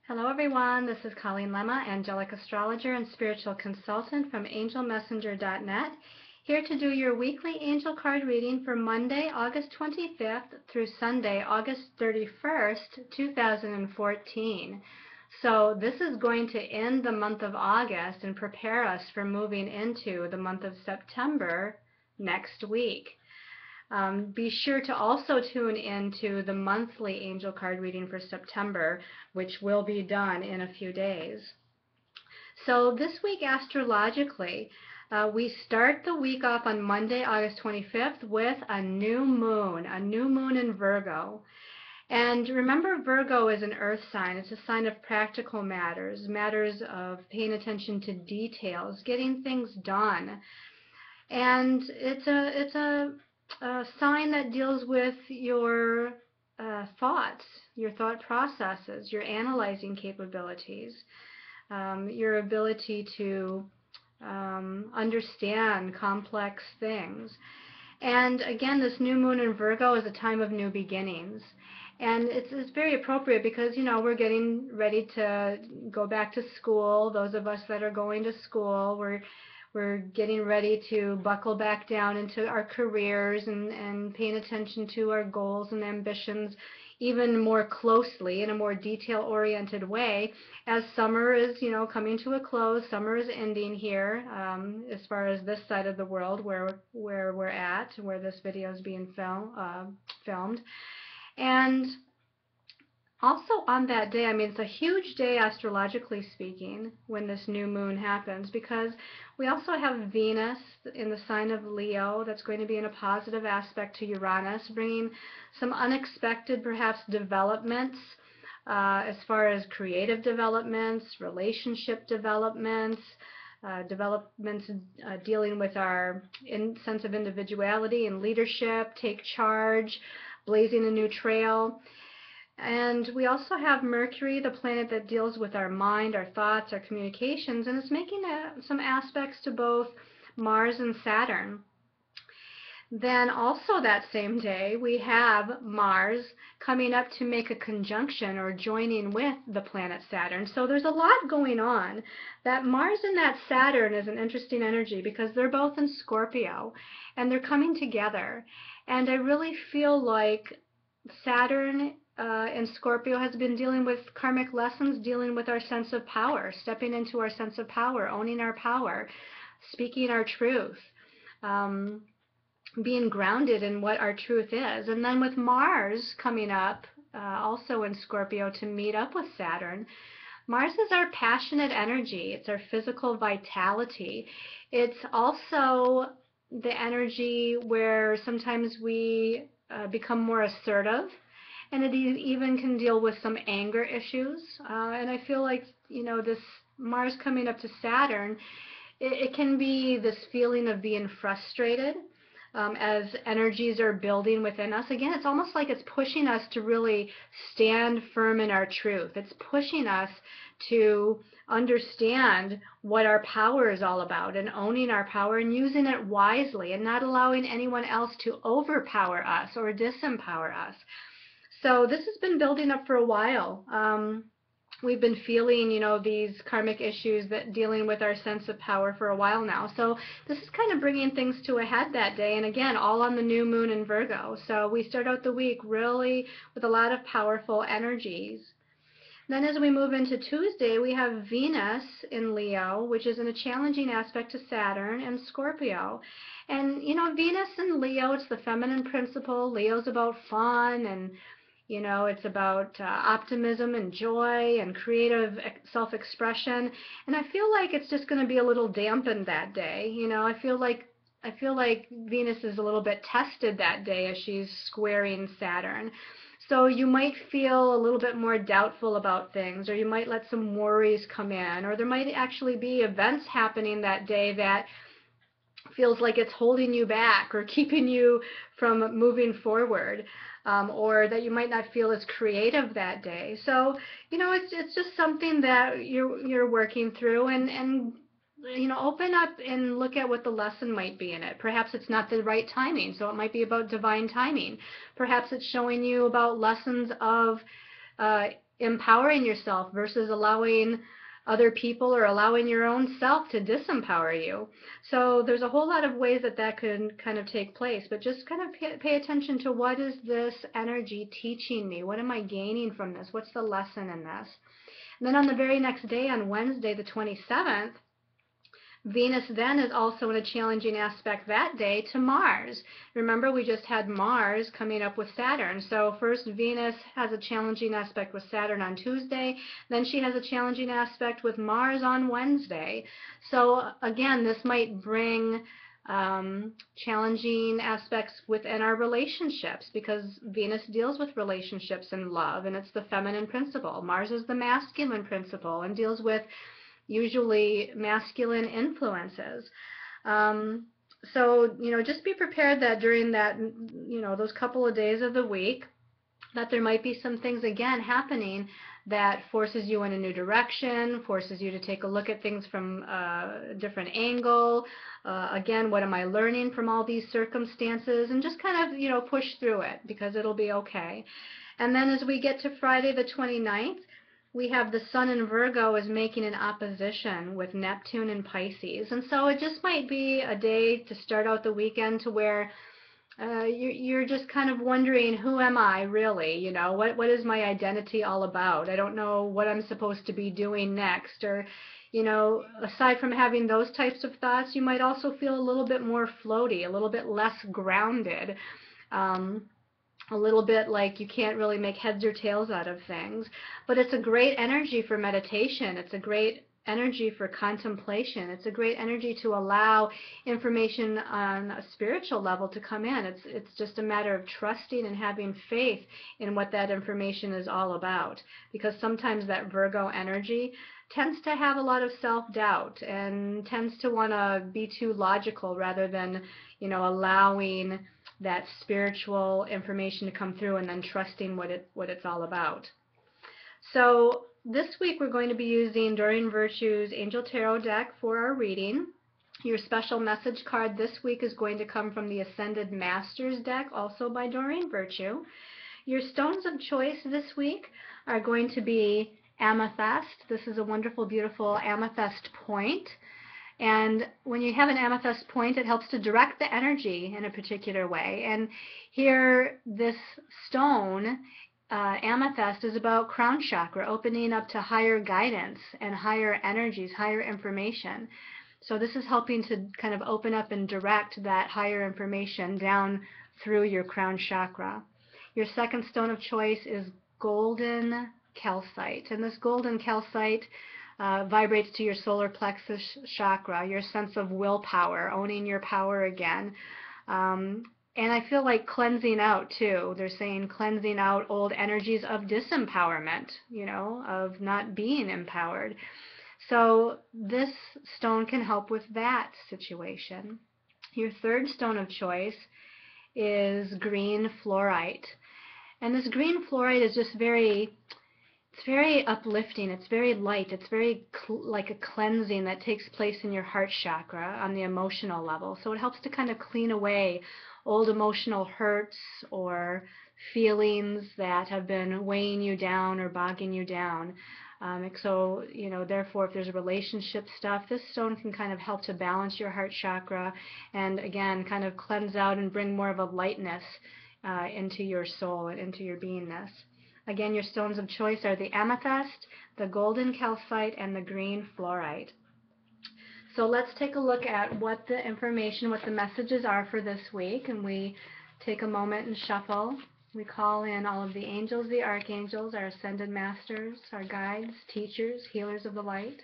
Hello everyone, this is Colleen Lemma, angelic astrologer and spiritual consultant from angelmessenger.net, here to do your weekly angel card reading for Monday, August 25th through Sunday, August 31st, 2014. So this is going to end the month of August and prepare us for moving into the month of September next week. Be sure to also tune into the monthly angel card reading for September, which will be done in a few days. So this week astrologically, we start the week off on Monday, August 25th with a new moon in Virgo. And remember, Virgo is an earth sign. It's a sign of practical matters, matters of paying attention to details, getting things done. And it's a sign that deals with your thoughts, your thought processes, your analyzing capabilities, your ability to understand complex things. And again, this new moon in Virgo is a time of new beginnings. And it's very appropriate because, you know, we're getting ready to go back to school. Those of us that are going to school, we're getting ready to buckle back down into our careers and paying attention to our goals and ambitions even more closely in a more detail-oriented way as summer is, you know, coming to a close. Summer is ending here as far as this side of the world where we're at, where this video is being filmed. And also on that day, I mean, it's a huge day astrologically speaking when this new moon happens, because we also have Venus in the sign of Leo that's going to be in a positive aspect to Uranus, bringing some unexpected, perhaps, developments as far as creative developments, relationship developments, dealing with our sense of individuality and leadership, take charge, blazing a new trail. And we also have Mercury, the planet that deals with our mind, our thoughts, our communications, and it's making some aspects to both Mars and Saturn. Then also that same day, we have Mars coming up to make a conjunction or joining with the planet Saturn. So there's a lot going on. That Mars and that Saturn is an interesting energy because they're both in Scorpio and they're coming together. And I really feel like Saturn in Scorpio has been dealing with karmic lessons, dealing with our sense of power, stepping into our sense of power, owning our power, speaking our truth, being grounded in what our truth is. And then with Mars coming up, also in Scorpio, to meet up with Saturn, Mars is our passionate energy. It's our physical vitality. It's also the energy where sometimes we become more assertive, and it even can deal with some anger issues. And I feel like, you know, this Mars coming up to Saturn, it can be this feeling of being frustrated as energies are building within us. Again, it's almost like it's pushing us to really stand firm in our truth. It's pushing us to understand what our power is all about and owning our power and using it wisely and not allowing anyone else to overpower us or disempower us. So this has been building up for a while. We've been feeling, you know, these karmic issues that dealing with our sense of power for a while now. So this is kind of bringing things to a head that day. And again, all on the new moon in Virgo. So we start out the week really with a lot of powerful energies. Then as we move into Tuesday, we have Venus in Leo, which is in a challenging aspect to Saturn and Scorpio. And, you know, Venus in Leo, it's the feminine principle. Leo's about fun and, you know, it's about optimism and joy and creative self-expression. And I feel like it's just going to be a little dampened that day. You know, I feel like Venus is a little bit tested that day as she's squaring Saturn. So you might feel a little bit more doubtful about things, or you might let some worries come in, or there might actually be events happening that day that feels like it's holding you back or keeping you from moving forward, or that you might not feel as creative that day. So, you know, it's just something that you're working through, and you know, open up and look at what the lesson might be in it. Perhaps it's not the right timing, so it might be about divine timing. Perhaps it's showing you about lessons of empowering yourself versus allowing other people or allowing your own self to disempower you. So there's a whole lot of ways that that can kind of take place, but just kind of pay attention to what is this energy teaching me? What am I gaining from this? What's the lesson in this? And then on the very next day, on Wednesday, the 27th, Venus then is also in a challenging aspect that day to Mars. Remember, we just had Mars coming up with Saturn. So first Venus has a challenging aspect with Saturn on Tuesday, then she has a challenging aspect with Mars on Wednesday. So again, this might bring challenging aspects within our relationships, because Venus deals with relationships and love, and it's the feminine principle. Mars is the masculine principle and deals with usually masculine influences. So, just be prepared that during that, those couple of days of the week, that there might be some things again happening that forces you in a new direction, forces you to take a look at things from a different angle. Again, what am I learning from all these circumstances? And just kind of, push through it, because it'll be okay. And then as we get to Friday the 29th, we have the Sun in Virgo is making an opposition with Neptune in Pisces. And so it just might be a day to start out the weekend to where you're just kind of wondering, who am I really? What is my identity all about? I don't know what I'm supposed to be doing next. Or, aside from having those types of thoughts, you might also feel a little bit more floaty, a little bit less grounded. A little bit like you can't really make heads or tails out of things. But it's a great energy for meditation. It's a great energy for contemplation. It's a great energy to allow information on a spiritual level to come in. It's just a matter of trusting and having faith in what that information is all about. Because sometimes that Virgo energy tends to have a lot of self-doubt and tends to want to be too logical rather than, allowing that spiritual information to come through and then trusting what it's all about. So this week we're going to be using Doreen Virtue's Angel Tarot deck for our reading. Your special message card this week is going to come from the Ascended Masters deck, also by Doreen Virtue. Your stones of choice this week are going to be amethyst. This is a wonderful, beautiful amethyst point. And when you have an amethyst point, it helps to direct the energy in a particular way. And here, this stone, amethyst, is about crown chakra, opening up to higher guidance and higher energies, higher information. So this is helping to kind of open up and direct that higher information down through your crown chakra. Your second stone of choice is golden calcite. And this golden calcite vibrates to your solar plexus chakra, your sense of willpower, owning your power again. And I feel like cleansing out too. They're saying cleansing out old energies of disempowerment, of not being empowered. So this stone can help with that situation. Your third stone of choice is green fluorite. And this green fluorite is just very uplifting. It's very light. It's very like a cleansing that takes place in your heart chakra on the emotional level. So it helps to kind of clean away old emotional hurts or feelings that have been weighing you down or bogging you down. So, therefore, if there's relationship stuff, this stone can kind of help to balance your heart chakra and, again, kind of cleanse out and bring more of a lightness into your soul and into your beingness. Again, your stones of choice are the amethyst, the golden calcite, and the green fluorite. So let's take a look at what the information, what the messages are for this week. And we take a moment and shuffle. We call in all of the angels, the archangels, our ascended masters, our guides, teachers, healers of the light.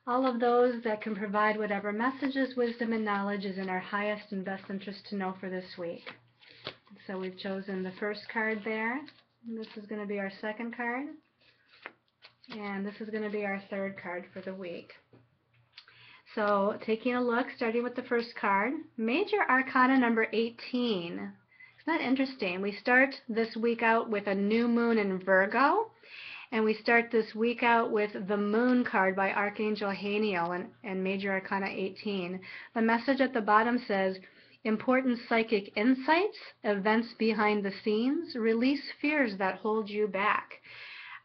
All of those that can provide whatever messages, wisdom, and knowledge is in our highest and best interest to know for this week. So we've chosen the first card there. This is going to be our second card, and this is going to be our third card for the week. So taking a look, starting with the first card, Major Arcana number 18. Isn't that interesting? We start this week out with a new moon in Virgo, and we start this week out with the Moon card by Archangel Haniel and Major Arcana 18. The message at the bottom says, important psychic insights, events behind the scenes, release fears that hold you back.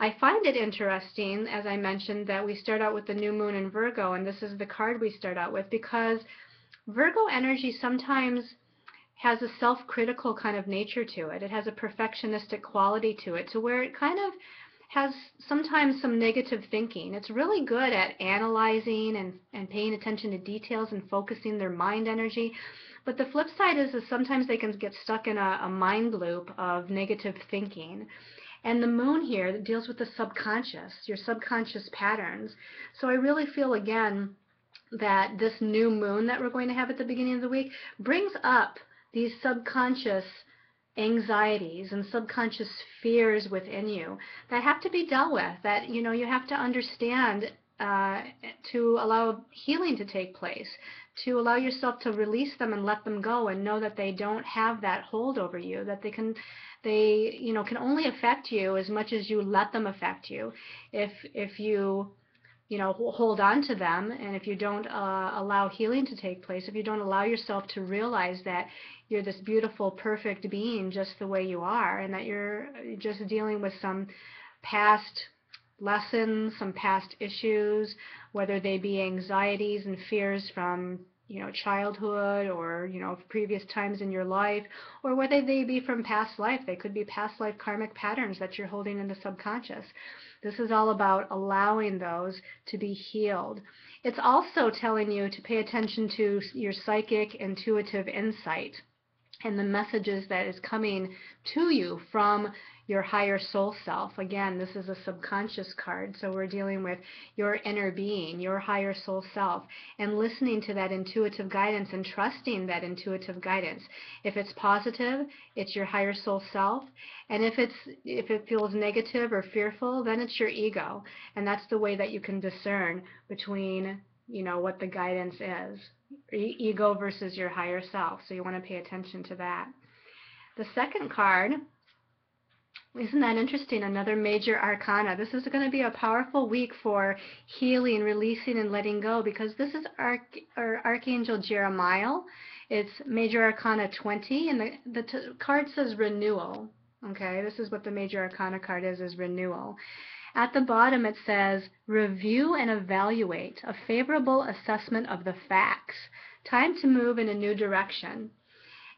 I find it interesting, as I mentioned, that we start out with the new moon in Virgo, and this is the card we start out with, because Virgo energy sometimes has a self-critical kind of nature to it. It has a perfectionistic quality to it, to where it kind of has sometimes some negative thinking. It's really good at analyzing and paying attention to details and focusing their mind energy. But the flip side is sometimes they can get stuck in a mind loop of negative thinking. And the moon here that deals with the subconscious, your subconscious patterns. So I really feel, again, that this new moon that we're going to have at the beginning of the week brings up these subconscious anxieties and subconscious fears within you that have to be dealt with, that you have to understand, to allow healing to take place, to allow yourself to release them and let them go, and know that they don't have that hold over you, that they can only affect you as much as you let them affect you. If you hold on to them, and if you don't allow healing to take place, if you don't allow yourself to realize that you're this beautiful, perfect being just the way you are, and that you're just dealing with some past lessons, some past issues, whether they be anxieties and fears from childhood, or previous times in your life, or whether they be from past life. They could be past life karmic patterns that you're holding in the subconscious. This is all about allowing those to be healed. It's also telling you to pay attention to your psychic intuitive insight and the messages that is coming to you from your higher soul self. Again, this is a subconscious card, so we're dealing with your inner being, your higher soul self, and listening to that intuitive guidance and trusting that intuitive guidance. If it's positive, it's your higher soul self, and if it feels negative or fearful, then it's your ego, and that's the way that you can discern between what the guidance is. Ego versus your higher self. So you want to pay attention to that. The second card, isn't that interesting? Another major arcana. This is going to be a powerful week for healing, releasing, and letting go, because this is Archangel Jeremiah. It's major arcana 20, and the card says renewal. Okay, this is what the major arcana card is renewal. At the bottom it says, review and evaluate, a favorable assessment of the facts. Time to move in a new direction.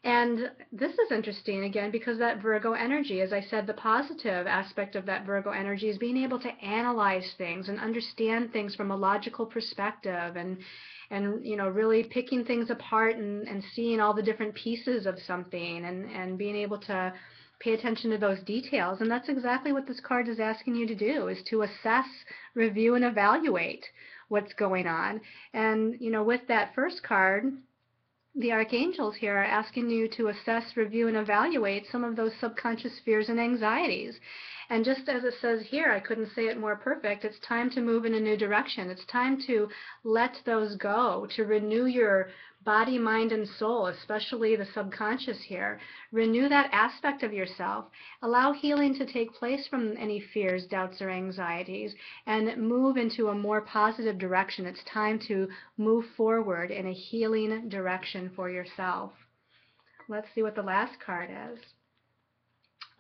And this is interesting, again, because that Virgo energy, as I said, the positive aspect of that Virgo energy is being able to analyze things and understand things from a logical perspective, and really picking things apart and seeing all the different pieces of something, and being able to pay attention to those details. And that's exactly what this card is asking you to do, is to assess, review, and evaluate what's going on. And with that first card, the archangels here are asking you to assess, review, and evaluate some of those subconscious fears and anxieties. And just as it says here, I couldn't say it more perfect, it's time to move in a new direction. It's time to let those go, to renew your body, mind, and soul, especially the subconscious here. Renew that aspect of yourself. Allow healing to take place from any fears, doubts, or anxieties, and move into a more positive direction. It's time to move forward in a healing direction for yourself. Let's see what the last card is.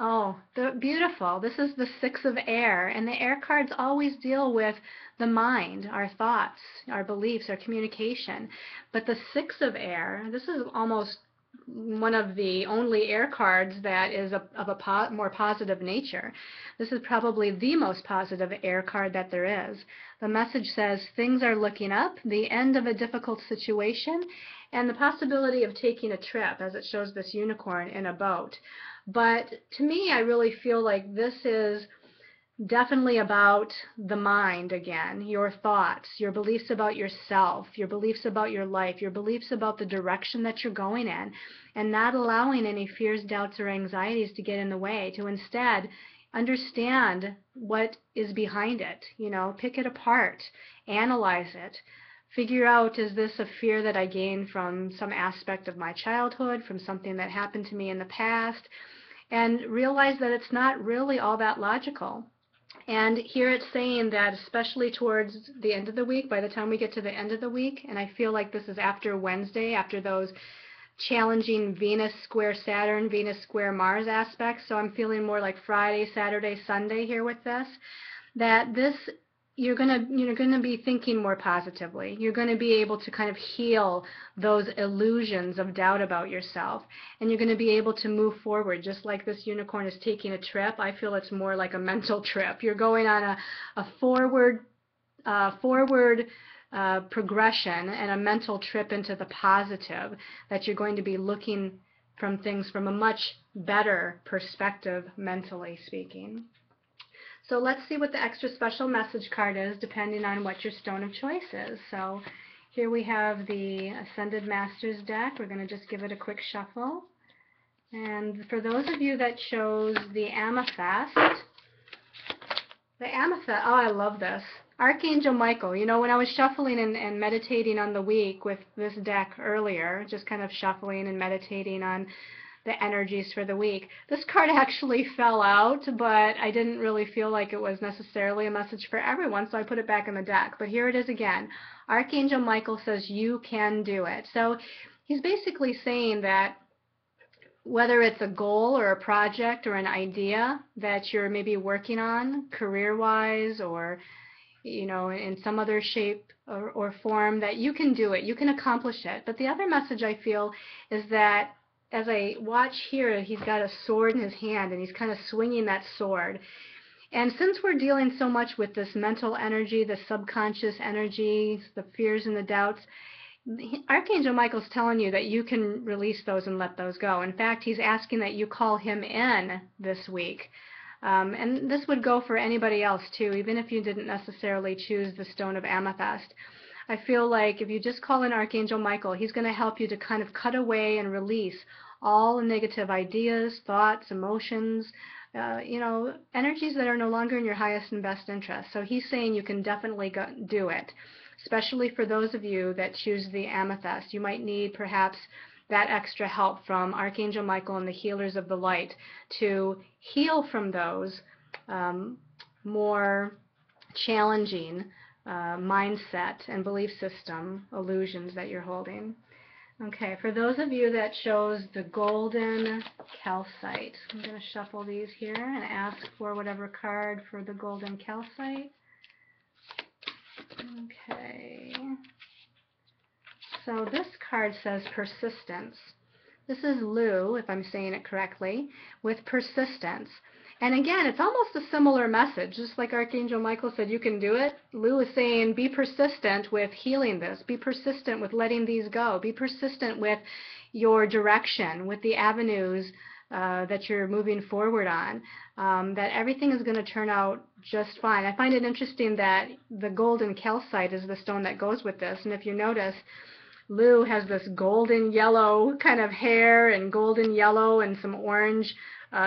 Oh, beautiful. This is the Six of Air, and the air cards always deal with the mind, our thoughts, our beliefs, our communication. But the Six of Air, this is almost one of the only air cards that is of a more positive nature. This is probably the most positive air card that there is. The message says things are looking up, the end of a difficult situation, and the possibility of taking a trip, as it shows this unicorn in a boat. But to me, I really feel like this is definitely about the mind again, your thoughts, your beliefs about yourself, your beliefs about your life, your beliefs about the direction that you're going in, and not allowing any fears, doubts, or anxieties to get in the way, to instead understand what is behind it, pick it apart, analyze it. Figure out, is this a fear that I gained from some aspect of my childhood, from something that happened to me in the past, and realize that it's not really all that logical. And here it's saying that especially towards the end of the week, by the time we get to the end of the week, and I feel like this is after Wednesday, after those challenging Venus square Saturn, Venus square Mars aspects. So I'm feeling more like Friday, Saturday, Sunday here with this. That this you're gonna be thinking more positively. You're gonna be able to kind of heal those illusions of doubt about yourself, and you're gonna be able to move forward. Just like this unicorn is taking a trip, I feel it's more like a mental trip. You're going on a forward progression and a mental trip into the positive, that you're going to be looking from things from a much better perspective, mentally speaking. So let's see what the extra special message card is, depending on what your stone of choice is. So here we have the Ascended Masters deck. We're going to just give it a quick shuffle. And for those of you that chose the Amethyst, oh, I love this. Archangel Michael. You know, when I was shuffling and meditating on the week with this deck earlier, just kind of shuffling and meditating on the energies for the week, this card actually fell out, but I didn't really feel like it was necessarily a message for everyone, so I put it back in the deck. But here it is again. Archangel Michael says you can do it. So he's basically saying that whether it's a goal or a project or an idea that you're maybe working on career-wise, or you know, in some other shape or form, that you can do it, you can accomplish it. But the other message I feel is that as I watch here, he's got a sword in his hand and he's kind of swinging that sword. And since we're dealing so much with this mental energy, the subconscious energy, the fears and the doubts, Archangel Michael's telling you that you can release those and let those go. In fact, he's asking that you call him in this week. And this would go for anybody else too, even if you didn't necessarily choose the stone of amethyst. I feel like if you just call in Archangel Michael, he's going to help you to kind of cut away and release all negative ideas, thoughts, emotions, you know, energies that are no longer in your highest and best interest. So he's saying you can definitely do it, especially for those of you that choose the amethyst. You might need perhaps that extra help from Archangel Michael and the healers of the light to heal from those more challenging mindset and belief system illusions that you're holding. Okay, for those of you that chose the golden calcite, I'm going to shuffle these here and ask for whatever card for the golden calcite. Okay. So this card says persistence. This is Lou, if I'm saying it correctly, with persistence. And again, it's almost a similar message. Just like Archangel Michael said, you can do it. Lou is saying, be persistent with healing this. Be persistent with letting these go. Be persistent with your direction, with the avenues that you're moving forward on. That everything is going to turn out just fine. I find it interesting that the golden calcite is the stone that goes with this. And if you notice, Lou has this golden yellow kind of hair and golden yellow and some orange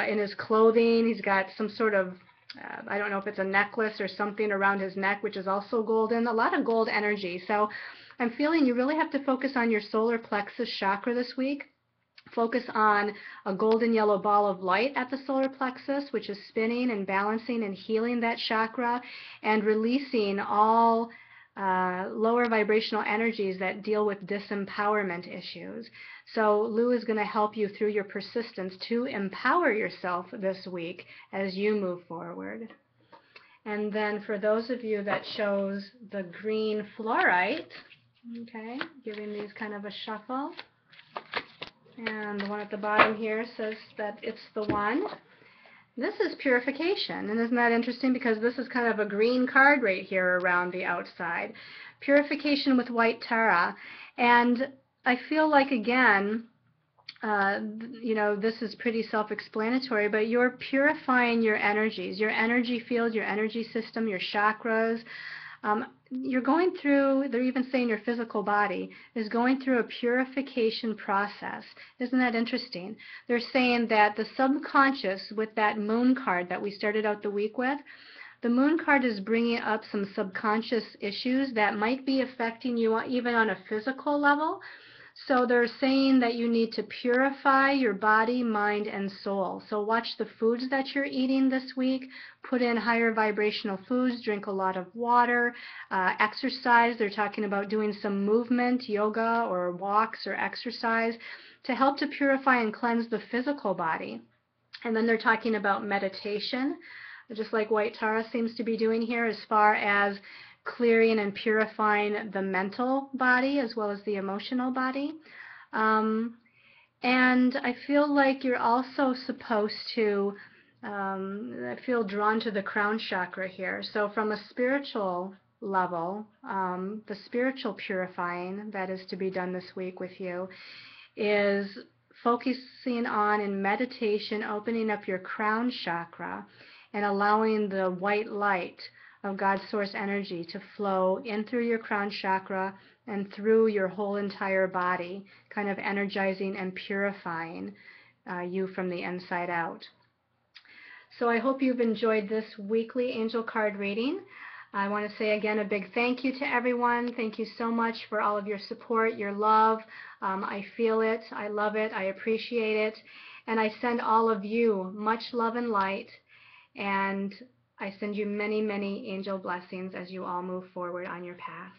in his clothing. He's got some sort of, I don't know if it's a necklace or something around his neck, which is also golden. A lot of gold energy. So I'm feeling you really have to focus on your solar plexus chakra this week. Focus on a golden yellow ball of light at the solar plexus, which is spinning and balancing and healing that chakra and releasing all lower vibrational energies that deal with disempowerment issues. So Lou is going to help you through your persistence to empower yourself this week as you move forward. And then for those of you that chose the green fluorite, okay, giving these kind of a shuffle. And the one at the bottom here says that it's the one. This is purification, and isn't that interesting, because this is kind of a green card right here around the outside. Purification with white Tara. And I feel like, again, you know, this is pretty self-explanatory, but you're purifying your energies, your energy field, your energy system, your chakras. You're going through, they're even saying your physical body is going through a purification process. Isn't that interesting? They're saying that the subconscious, with that moon card that we started out the week with, the moon card is bringing up some subconscious issues that might be affecting you even on a physical level. So they're saying that you need to purify your body, mind, and soul. So watch the foods that you're eating this week. Put in higher vibrational foods. Drink a lot of water. Exercise. They're talking about doing some movement, yoga, or walks, or exercise to help to purify and cleanse the physical body. And then they're talking about meditation, just like White Tara seems to be doing here, as far as clearing and purifying the mental body as well as the emotional body. And I feel like you're also supposed to, I feel drawn to the crown chakra here. So from a spiritual level, the spiritual purifying that is to be done this week with you is focusing on in meditation, opening up your crown chakra and allowing the white light of God's source energy to flow in through your crown chakra and through your whole entire body, kind of energizing and purifying you from the inside out. So I hope you've enjoyed this weekly angel card reading. I want to say again a big thank you to everyone. Thank you so much for all of your support, your love. I feel it, I love it, I appreciate it, and I send all of you much love and light, and I send you many, many angel blessings as you all move forward on your path.